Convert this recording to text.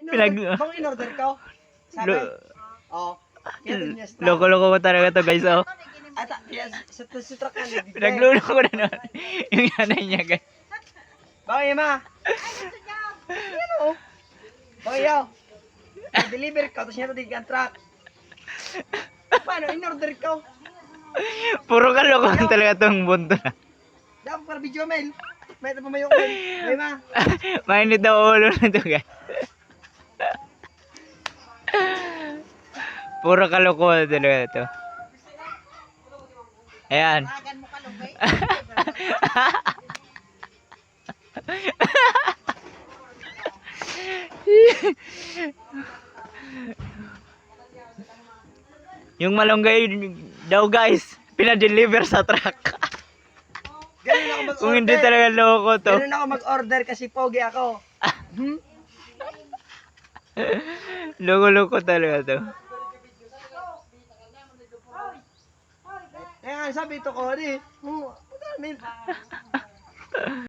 Bang in-order ko? Sabi? Oo. Loko-loko mo talaga to guys, oh. Ata, yes, sa truck ka na. Pinaglulo ko na naman yung nanay niya guys. Bakit ma? Ano? Bakit yaw? Deliver ka, tapos niya ito truck. Paano? In-order ko? Puro kalokohan talaga tong bunto na. Dapat para video mail. May ito pa may mail. May ma. Mainit na ulo na to guys. Puro kalokohan talaga to. Ayan. Yung malunggay daw guys, pinadeliver sa truck. Ganun ako mag-order. Kung hindi talaga loko to. Ganun ako mag-order kasi pogi ako. Loko-loko talaga to. Kaya nga sabi ito ko, di.